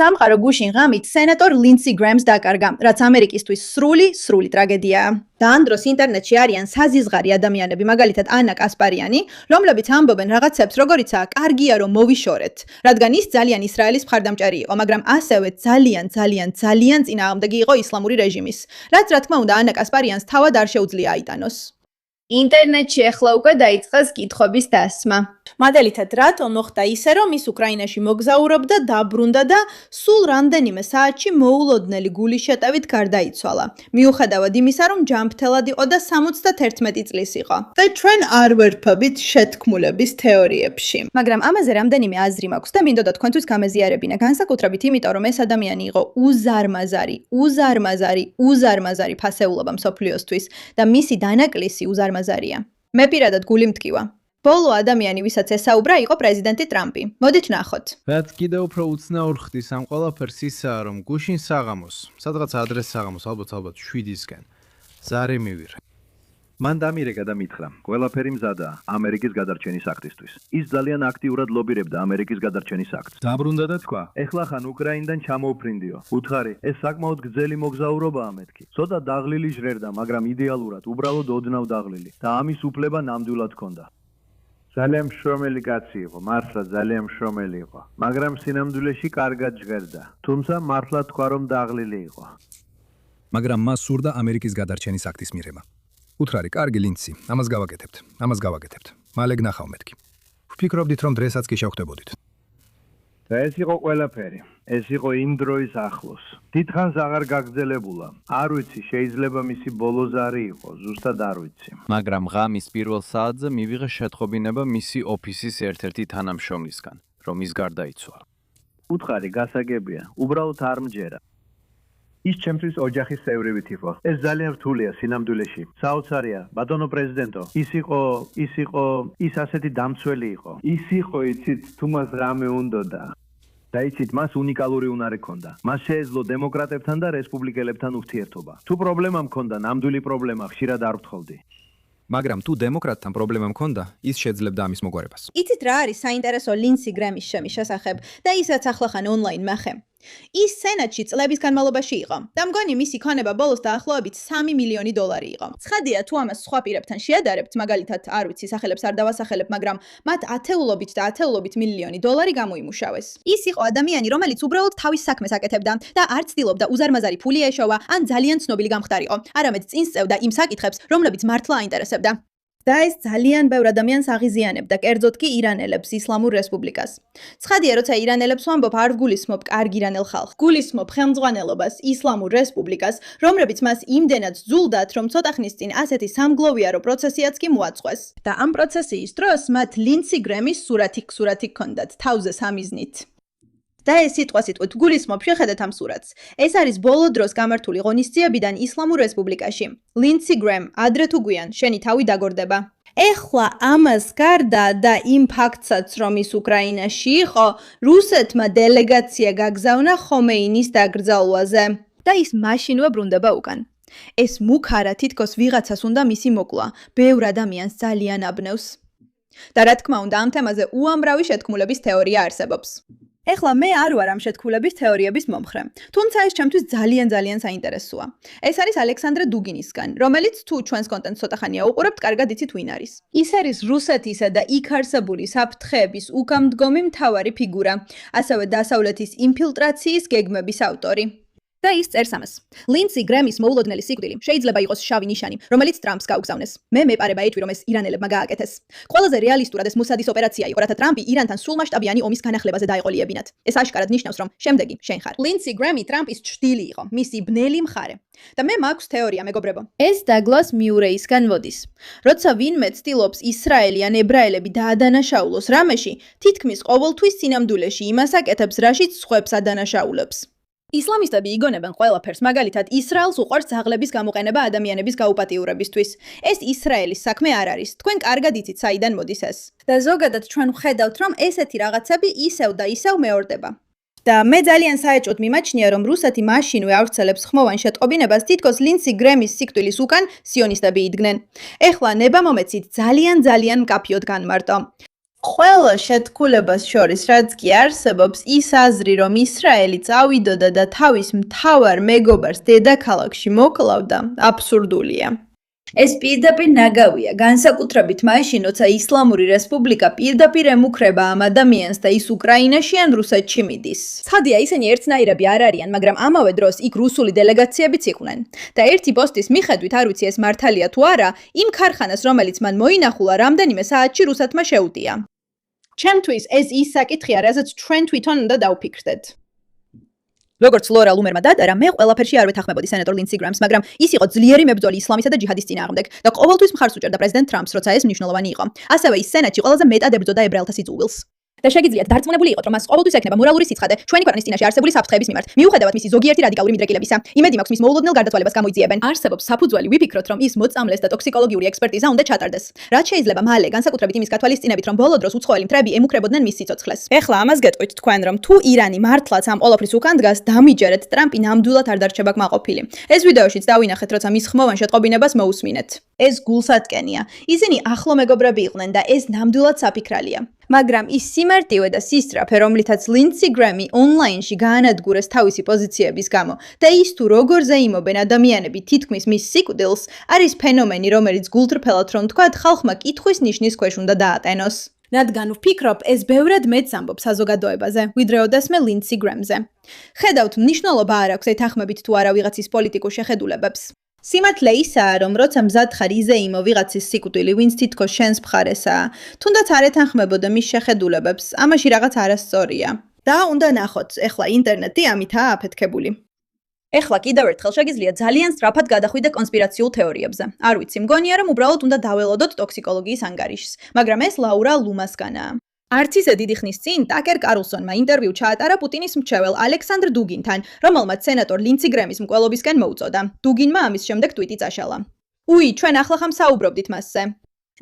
სამყარო გუშინ ღამით სენატორ ლინდსი გრემს დაკარგა, რაც ამერიკისთვის სრული ტრაგედიაა. და ამ დროს ინტერნეტში არიან საზიზღარი ადამიანები, მაგალითად ანა კასპარიანი, რომლებიც ამბობენ რაღაცებს, როგორიცაა კარგია რომ მოვიშორეთ, რადგან ის ძალიან ისრაელის მხარდამჭერი იყო, მაგრამ ასევე ძალიან წინააღმდეგი იყო ისლამური რეჟიმის, რაც რა თქმა უნდა ანა კასპარიანს თავად არ შეუძლია აიტანოს. ინტერნეტში ახლა უკვე დაიწყეს კითხვების დასმა. მაგალითად, რატო მოხდა ისე, რომ ის უკრაინაში მოგზაურობდა, დაბრუნდა და სულ რამდენიმე საათში მოულოდნელი გულის შეტევით გარდაიცვალა. მიუხედავად იმისა, რომ ჯანმრთელად იყო და 71 წლის იყო. და ჩვენ არ ვერფობით შეთქმულების თეორიებში. მაგრამ ამაზე რამდენიმე აზრი მაქვს და მინდოდა თქვენთვის გამეზიარებინა, განსაკუთრებით იმიტომ, რომ ეს ადამიანი იყო უზარმაზარი ფასეულობა მსოფლიოსთვის და მისი დანაკლისი უზარმაზარია. მე პირადად გული მტკივა. ბოლო ადამიანი, ვისაც ესაუბრა, იყო პრეზიდენტი ტრამპი. მოდით ნახოთ. რაც კიდევ უფრო უცნაურ ხდის ამ ყველაფერს ისაა, რომ გუშინ საღამოს, სადღაც ადრეს საღამოს, ალბათ 7-ისკენ, ზარი მივიღე. მან დამირეკა და მითხრა, ყველაფერი მზადაა ამერიკის გადარჩენის აქტისთვის. ის ძალიან აქტიურად ლობირებდა ამერიკის გადარჩენის აქტს. დაბრუნდა და თქვა, ეხლა ხან უკრაინიდან ჩამოვფრინდიო. უთხარი, ეს საკმაოდ გრძელი მოგზაურობაა მეთქი. ცოტა დაღლილი ჟღერდა, მაგრამ იდეალურად, უბრალოდ ოდნავ დაღლილი და ამის უფლება ნამდვილად ჰქონდა. ძალიან მშრომელი კაცი იყო, მართლა ძალიან მშრომელი იყო, მაგრამ სინამდვილეში კარგად ჟღერდა. თუმცა მართლა თქვა, რომ დაღლილი იყო. მაგრამ მას სურდა ამერიკის გადარჩენის აქტის მიღება. უთხრარი, კარგი ლინდსი, ამას გავაკეთებთ. მალე გნახავ მეთქი. ვფიქრობდით, რომ დრესაც კი შევხვდებოდით. და ეს იყო ყველაფერი. ეს იყო იმ დროის ახლოს. დიდხანს აღარ გაგრძელებულა. არ ვიცი, შეიძლება მისი ბოლო ზარი იყო, ზუსტად არ ვიცი. მაგრამ ღამის პირველ საათზე მივიღე შეთხოვინება მისი ოფისის ერთ-ერთი თანამშრომლისგან, რომ ის გარდაიცვალა. უთხარი, გასაგებია, უბრალოდ არ მჯერა. ის ჩემთვის ოჯახის წევრივით იყო. ეს ძალიან რთულია სინამდვილეში. საოცარია, ბატონო პრეზიდენტო. ის ასეთი დამცველი იყო. ის იყო, იცით, თუ მას რამე უნდოდა. და იცით, მას უნიკალური უნარი ჰქონდა. მას შეეძლო დემოკრატებთან და რესპუბლიკელებთან ურთიერთობა. თუ პრობლემა მქონდა, ნამდვილი პრობლემა, ხშირად არ ვთხოვდი. მაგრამ თუ დემოკრატთან პრობლემა მქონდა, ის შეძლებდა ამის მოგვარებას. იცით რა არის საინტერესო ლინდსი გრემის შემის შესახებ და ისაც ახლახან ონლაინ მახე. ის სენატში წლების განმავლობაში იყო და მგონი მისი ქონება ბოლოს დაახლოებით $3 მილიონი იყო. ცხადია, თუ ამას სხვა პირებთან შეადარებთ, მაგალითად, არ ვიცი, სახელებს არ დავასახელებ, მაგრამ მათ ათეულობით მილიონი დოლარი გამოიმუშავეს. ის იყო ადამიანი, რომელიც უბრალოდ თავის საქმეს აკეთებდა და არ ცდილობდა უზარმაზარი ფული ეშოვა ან ძალიან ცნობილი გამხდარიყო, არამედ წინ სწევდა იმ საკითხებს, რომლებიც მართლა აინტერესებდა. და ეს ძალიან ბევრ ადამიანს აღიზიანებდა, კერძოდ კი ირანელებს, ისლამურ რესპუბლიკას. ცხადია, როცა ირანელებს ვამბობ, არ ვგულისხმობ კარგ ირანელ ხალხს. გულისხმობ ხელმძღვანელობას, ისლამურ რესპუბლიკას, რომლებიც მას იმდენად ძულდათ, რომ ცოტა ხნის წინ ასეთი სამგლოვიარო პროცესიაც კი მოაწყვეს. და ამ პროცესიის დროს მათ ლინდსი გრემის სურათი ჰქონდათ, თავზე სამიზნით. და ეს სიტყვით გულისხმობ, შეხედეთ ამ სურათს. ეს არის ბოლო დროს გამართული ღონისძიებიდან ისლამურ რესპუბლიკაში. ლინდსი გრემ, ადრე თუ გვიან, შენი თავი დაგორდება. ეხლა ამას გარდა და იმ ფაქტსაც, რომ ის უკრაინაში იყო, რუსეთმა დელეგაცია გაგზავნა ხომეინის დაკრძალვაზე. და ის მაშინვე ბრუნდება უკან. ეს მუქარა თითქოს ვიღაცას უნდა მისი მოკლა. ბევრ ადამიანს ძალიან აბნევს. და რა თქმა უნდა, ამ თემაზე უამრავი შეთქმულების თეორია არსებობს. ეხლა მე არ ვარ ამ შეთქმულების თეორიების მომხრე, თუმცა ეს ჩემთვის ძალიან საინტერესოა. ეს არის ალექსანდრე დუგინისგან, რომელიც თუ ჩვენს კონტენტს ცოტა ხანია უყურებთ, კარგად იცით ვინ არის. ის არის რუსეთისა და იქ არსებული საფრთხეების უკამდგომი მთავარი ფიგურა, ასევე დასავლეთის ინფილტრაციის გეგმების ავტორი. და ის წერს ამას. ლინდსი გრემის მოულოდნელი სიკვდილი შეიძლება იყოს შავი ნიშანი, რომელიც ტრამპს გაუგზავნეს. მე მეპარება ეჭვი, რომ ეს ირანელებმა გააკეთეს. ყველაზე რეალისტურად ეს მოსადის ოპერაცია იყო, რათა ტრამპი ირანთან სრულმასშტაბიანი ომის განახლებაზე დაეყოლიებინათ. ეს აშკარად ნიშნავს, რომ შემდეგი შენ ხარ. ლინდსი გრემი ტრამპის ჭრილი იყო, მისი ბნელი მხარე. და მე მაქვს თეორია, მეგობრებო. ეს დაგლას მიურეისგან მოდის. როცა ვინმე ცდილობს ისრაელი ან ებრაელები დაადანაშაულოს რამეში, თითქმის ყოველთვის სინამდვილეში იმას აკეთებს, რაშიც სხვებს ადანაშაულებს. ისლამისტები იგონებენ ყველაფერს, მაგალითად, ისრაელს უყვარს ძაღლების გამოყენება ადამიანების გაუპატიურებისთვის. ეს ისრაელის საქმე არ არის. თქვენ კარგად იცით, საიდან მოდის ეს. და ზოგადად ჩვენ ვხედავთ, რომ ესეთი რაღაცები ისევ და ისევ მეორდება. და მე ძალიან საეჭვოდ მიმაჩნია, რომ რუსეთი მაშინვე ავრცელებს ხმოვან შეტყობინებას თითქოს ლინდსი გრემის სიკვდილის უკან სიონისტები იდგნენ. ეხლა ნება მომეცით ძალიან მკაფიოდ განმარტო. ყველა შეთქმულებას შორის, რაც კი არსებობს, ის აზრი, რომ ისრაელი წავიდოდა და თავის მთავარ მეგობარს დედაქალაქში მოკლავდა, აბსურდულია. ეს პირდაპირ ნაგავია, განსაკუთრებით მაშინ, როცა ისლამური რესპუბლიკა პირდაპირ ემუქრება ამ ადამიანს და ის უკრაინაში ან რუსეთში მიდის. ცხადია, ისინი ერთნაირები არ არიან, მაგრამ ამავე დროს იქ რუსული დელეგაციებიც იყვნენ. და ერთი პოსტის მიხედვით, არ ვიცი ეს მართალია თუ არა, იმ ქარხანას, რომელიც მან მოინახულა, რამდენიმე საათში რუსეთმა შეუტია. ჩემთვის ეს ის საკითხია, რაზეც ჩვენ თვითონ უნდა დავფიქრდეთ. როგორც ლორა ლუმერმა დადარა, მე ყველაფერში არ ვეთანხმებოდი სენატორ ლინდსი გრამს, მაგრამ ის იყო ძლიერი მებრძოლი ისლამისა და ჯიჰადის წინააღმდეგ და ყოველთვის მხარს უჭერდა პრეზიდენტ ტრამპს, როცა ეს მნიშვნელოვანი იყო. ასევე ის სენატში ყველაზე მეტად ებრძოდა ებრაელთა სიძულვილს. და შეგიძლიათ დარწმუნებული იყოთ, რომ მას ყოველთვის ექნება მორალური სიცხადე ჩვენი ქვეყნის წინაშე არსებული საფრთხეების მიმართ, მიუხედავად მისი ზოგიერთი რადიკალური მიდრეკილებისა. იმედი მაქვს მის მოულოდნელ გარდაცვალებას გამოიძიებენ. არსებობს საფუძველი ვიფიქროთ, რომ ის მოწამლეს და ტოქსიკოლოგიური ექსპერტიზა უნდა ჩატარდეს. რაც შეიძლება მალე, განსაკუთრებით იმის გათვალისწინებით, რომ ბოლო დროს უცხოელი მთრები ემუქრებოდნენ მის სიცოცხლეს. ეხლა ამას გეტყვით თქვენ, რომ თუ ირანი მართლაც ამ ყოველფრის უკან დგას, დამიჯერეთ, ტრამპი ნამდვილად არ დარჩება კმაყოფილი. ეს ვიდეოშიც დავინახეთ, როცა მის ხმოვან შეტყობინებას მოусმინეთ. ეს გულსატკენია. ისინი ახლო მეგობრები იყვნენ და ეს ნამდვილად საფიქრალია. მაგრამ ის სიმარტივე და სისწრაფე, რომლითაც ლინდსი გრამი ონლაინში გაანადგურეს თავისი პოზიციების გამო და ის თუ როგორ ზეიმობენ ადამიანები თითქმის მის სიკვდილს, არის ფენომენი, რომელიც გულთრფელად რომ თქვათ, ხალხმა კითხვის ნიშნის ქვეშ უნდა დაატენოს. რადგან ვფიქრობ, ეს ბევრად მეტს ამბობს საზოგადოებაზე, ვიდრე ოდესმე ლინდსი გრამზე. ხედავთ, მნიშვნელობა არ აქვს ეთანხმებით თუ არა ვიღაცის პოლიტიკურ შეხედულებებს. სიმართლე ისაა, რომ როცა მზად ხარ იზეიმო ვიღაცის სიკვდილი, ვინც თითქოს შენს მხარესაა, თუნდაც არ ეთანხმებოდე მის შეხედულებებს, ამაში რაღაც არასწორია. და უნდა ნახოთ, ეხლა ინტერნეტი ამითაა აფეთქებული. ეხლა კიდევ ერთხელ შეგიძლიათ ძალიან სწრაფად გადახვიდე კონსპირაციულ თეორიებზე. არ ვიცი, მგონია რომ უბრალოდ უნდა დაველოდოთ ტოქსიკოლოგიის ანგარიშს, მაგრამ ეს ლაურა ლუმასგანაა. არც ისე დიდი ხნის წინ ტაკერ კარლსონმა ინტერვიუ ჩაატარა პუტინის მრჩეველ ალექსანდრ დუგინთან, რომელმაც სენატორ ლინდსი გრამის მკვლელობისკენ მოუწოდა. დუგინმა ამის შემდეგ ტვიტი წაშალა. უი, ჩვენ ახლახან საუბრობდით მასზე.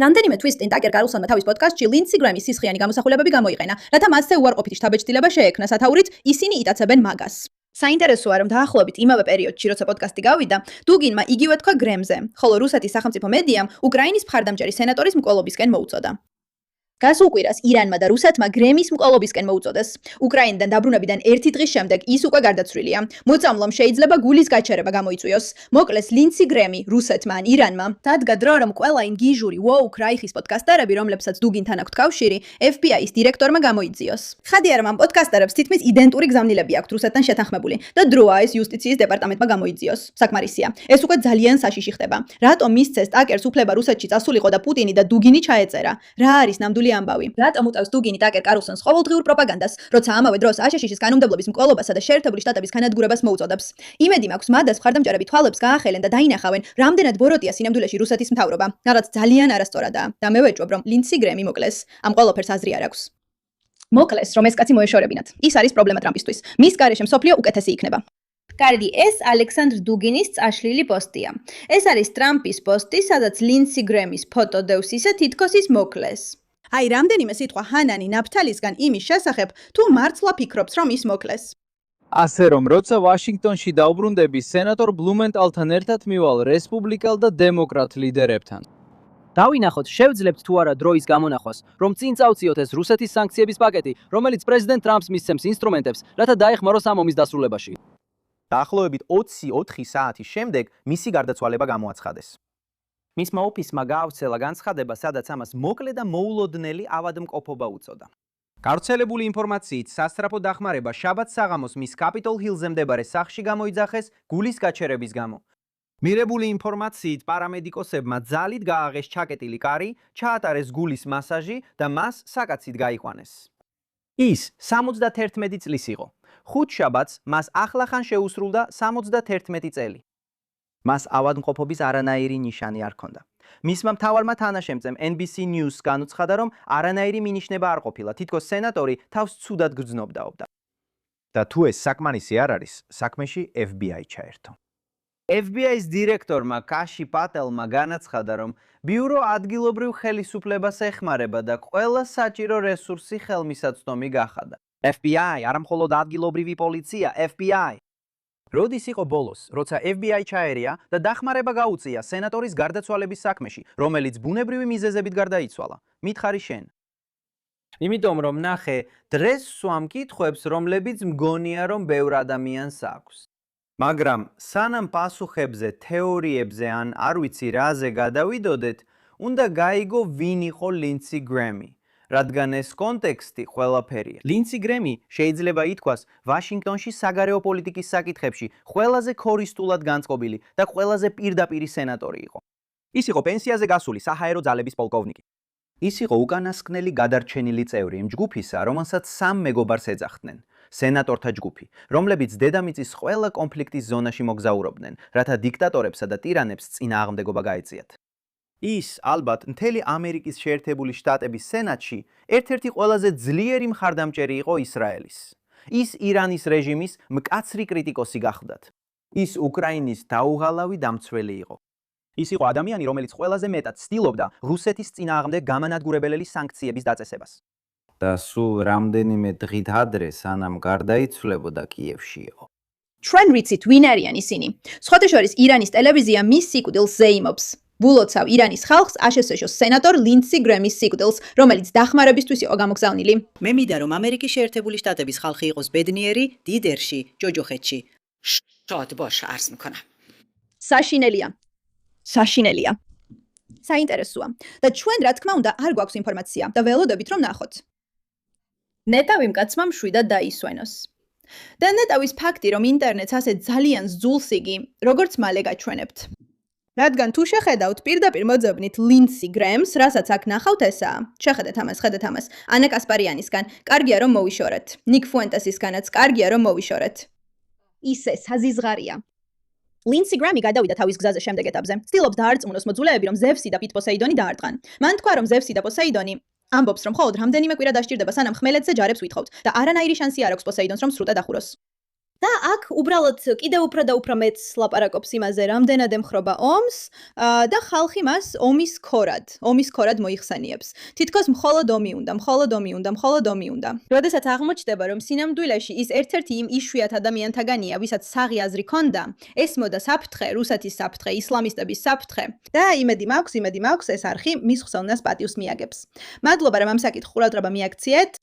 რამდენიმე თვის წინ ტაკერ კარლსონმა თავის პოდკასტში ლინდსი გრამის სისხლიანი გამოსახულებები გამოიყენა, რათა მასზე უარყოფითი შთაბეჭდილება შეექმნა სათაურით ისინი იტაცებენ მაგას. საინტერესოა, რომ დაახლოებით იმავე პერიოდში, როცა პოდკასტი გავიდა, დუგინმა იგივე თქვა გრემზე, ხოლო რუსეთის სახელმწიფო მედიამ უკრაინის მხარდამჭერი სენატორის მკვლელობისკენ მოუწოდა. გასულ კვირას ირანმა და რუსეთმა გრემის მკვლელობისკენ მოუწოდეს. უკრაინიდან დაბრუნებიდან ერთი დღის შემდეგ ის უკვე გარდაცვლილია. მოწამლომ შეიძლება გულის გაჩერება გამოიწვიოს. მოკლეს ლინდსი გრემი რუსეთმა ან ირანმა. დადგა დრო, რომ ყველა ინგიჟური ვოუკ რაიხის პოდკასტერები, რომლებსაც დუგინთან აქვთ კავშირი, FBI-ის დირექტორმა გამოიძიოს. ხადია, რომ ამ პოდკასტერებს თითქმის იდენტური გზავნილები აქვთ რუსეთთან შეთანხმებული და დროა ეს იუსტიციის დეპარტამენტმა გამოიძიოს. საკმარისია. ეს უკვე ძალიან საშიში ხდება. რატომ მისცეს ტაკერს უფლება რუსეთში წასულიყო და პუტინი და დუგინი ჩაეწერა? რა არის ნამდვილი ამბავი. რატომ უწევს დუგინი ტაკერ კარლსონს ყოველდღიურ პროპაგანდას, როცა ამავე დროს აშშ-ის კანონმდებლობის მკვლელობასა და შეერთებული შტატების განადგურებას მოუწოდებს? იმედი მაქვს, მადას მხარდამჭერები თვალებს გაახელენ და დაინახავენ, რამდენად ბოროტია სინამდვილეში რუსეთის მთავრობა, რაღაც ძალიან არასწორადაა და მე ვეჭვობ, რომ ლინდსი გრემი მოკლეს. ამ ყველაფერს აზრი არ აქვს. მოკლეს, რომ ეს კაცი მოეშორებინათ. ის არის პრობლემა ტრამპისთვის. მის გარეშე მსოფლიო უკეთესი იქნება. კარგი, ეს ალექსანდრ დუგინის წაშლილი პოსტია. ეს არის ტრამპის პოსტი, სადაც ლინდსი გრემის ფოტო დევს ისე თითქოს ის მოკლეს. აი, რამდენიმე სიტყვა ჰანანი ნაფთალისგან იმის შესახებ, თუ მართლა ფიქრობს, რომ ის მოკლეს. ასე რომ, როცა ვაშინგტონში დაუბრუნდები, სენატორ ბლუმენტალთან ერთად მივალ რესპუბლიკელ და დემოკრატ ლიდერებთან. დავინახოთ, შევძლებთ თუ არა დროის გამონახვას, რომ წინ წავწიოთ ეს რუსეთის სანქციების პაკეტი, რომელიც პრეზიდენტ ტრამპს მისცემს ინსტრუმენტებს, რათა დაეხმაროს ამ ომის დასრულებაში. დაახლოებით 24 საათის შემდეგ მისი გარდაცვალება გამოაცხადეს. მისმა ოფისმა გაავრცელა განცხადება, სადაც ამას მოკლე და მოულოდნელი ავადმყოფობა უწოდა. გავრცელებული ინფორმაციით, სასწრაფო დახმარება შაბათ საღამოს მის კაპიტოლ ჰილზე მდებარე სახლში გამოიძახეს გულის გაჩერების გამო. მირებული ინფორმაციით, პარამედიკოსებმა ძალით გააღეს ჩაკეტილი კარი, ჩაატარეს გულის მასაჟი და მას საკაცით გაიყვანეს. ის 71 წლის იყო. ხუთშაბათს მას ახლახან შეუსრულდა 71 წელი. მას ავადმყოფობის არანაირი ნიშანი არ ჰქონდა. მისმა მთავარმა თანაშემწემ NBC News განუცხადა, რომ არანაირი მინიშნება არ ყოფილა, თითქოს სენატორი თავს ცუდად გრძნობდაობდა. და თუ ეს საკმარისი არ არის, საქმეში FBI ჩაერთო. FBI-ის დირექტორმა კაში პატელმა განაცხადა, რომ ბიურო ადგილობრივ ხელისუფლებას ეხმარება და ყველა საჭირო რესურსი ხელმისაწვდომი გახადა. FBI, არა მხოლოდ ადგილობრივი პოლიცია, FBI. როდის იყო ბოლოს, როცა FBI ჩაერია და დახმარება გაუწია სენატორის გარდაცვალების საქმეში, რომელიც ბუნებრივი მიზეზებით გარდაიცვალა? მითხარი შენ. იმიტომ რომ ნახე, დღეს სვამ კითხვებს, რომლებიც მგონია რომ ბევრ ადამიანს აქვს. მაგრამ სანამ პასუხებზე, თეორიებზე ან არ ვიცი რაზე გადავიდოდეთ, უნდა გაიგო ვინ იყო ლინცი გრემი. რადგან ეს კონტექსტი ყველაფერია. ლინცი გრემი შეიძლება ითქვას ვაშინგტონში საგარეო პოლიტიკის საკითხებში ყველაზე ქორისტულად განწყობილი და ყველაზე პირდაპირი სენატორი იყო. ის იყო პენსიაზე გასული საჰაერო ძალების პოლკოვნიკი. ის იყო უკანასკნელი გადარჩენილი წევრი იმ ჯგუფისა, რომელსაც 3 მეგობარს ეძახდნენ. სენატორთა ჯგუფი, რომლებიც დედამიწის ყველა კონფლიქტის ზონაში მოგზაურობდნენ, რათა დიქტატორებსა და ტირანებს წინააღმდეგობა გაეწიათ. ის ალბათ მთელი ამერიკის შეერთებული შტატების სენატში ერთ-ერთი ყველაზე ძლიერი მხარდამჭერი იყო ისრაელის. ის ირანის რეჟიმის მკაცრი კრიტიკოსი გახლდათ. ის უკრაინის დაუღალავი დამცველი იყო. ის იყო ადამიანი, რომელიც ყველაზე მეტად ცდილობდა რუსეთის წინააღმდეგ გამანადგურებელი სანქციების დაწესებას. და სულ რამდენიმე დღით ადრე, სანამ გარდაიცვლებოდა კიევშიო. ჩვენ ვიცით ვინ არიან ისინი. სხვათა შორის ირანის ტელევიზია მის სიკვდილს ზეიმობს. ვულოცავ ირანის ხალხს აშშ-ს სენატორ ლინცი გრემის სიკვდილს, რომელიც დახმარებისთვის იყო გამოგზავნილი. მე მინდა რომ ამერიკის შეერთებული შტატების ხალხი იყოს ბედნიერი, დიდერში, ჯოჯოხეთში. შად ბოშ არს მქონა. საშინელია. საშინელია. საინტერესოა. და ჩვენ რა თქმა უნდა არ გვაქვს ინფორმაცია და ველოდებით რომ ნახოთ. ნეტავი მკაცმა მშვიდად დაისვენოს. და ნეტავის ფაქტი, რომ ინტერნეტს ასე ძალიან ზულს იგი, როგორც მალე გაჩვენებთ. რადგან თუ შეხედავთ პირდაპირ მოძებნით ლინცი გრემს, რასაც აქ ნახავთ ესაა. შეხედეთ ამას, ხედეთ ამას. ანა კასპარიანისგან, კარგია რომ მოვიშორეთ. ნიკ ფუენტესისგანაც კარგია რომ მოვიშორეთ. ისე საზიზღარია. ლინცი გრემი გადავიდა თავის გზაზე შემდეგ ეტაპზე. ცდილობს დაარწმუნოს მოძულეები, რომ ზევსი და პოსეიდონი დაარტყან. მან თქვა, რომ ზევსი და პოსეიდონი ამბობს, რომ მხოლოდ რამდენიმე კვირა დასჭირდება, სანამ ხმელეთზე ჯარებს ვითხოვთ და არანაირი შანსი არ აქვს პოსეიდონს, რომ სრუტე დახუროს. და აქ უბრალოდ კიდევ უფრო და უფრო მეც ლაპარაკობს იმაზე, რამდენად ემხრობა ომს და ხალხი მას ომის ქორად მოიხსენიებს. თითქოს მხოლოდ ომი უნდა, მხოლოდ ომი უნდა, მხოლოდ ომი უნდა. როდესაც აღმოჩნდება, რომ სინამდვილეში ის ერთ-ერთი იმ იშვიათ ადამიანთაგანია, ვისაც საღი აზრი ჰქონდა, ესმოდა საფრთხე, რუსეთის საფრთხე, ისლამისტების საფრთხე და იმედი მაქვს, ეს არხი მის ხსოვნას პატივს მიაგებს. მადლობა, რომ ამ საკითხს ყურადღება მიაქციეთ.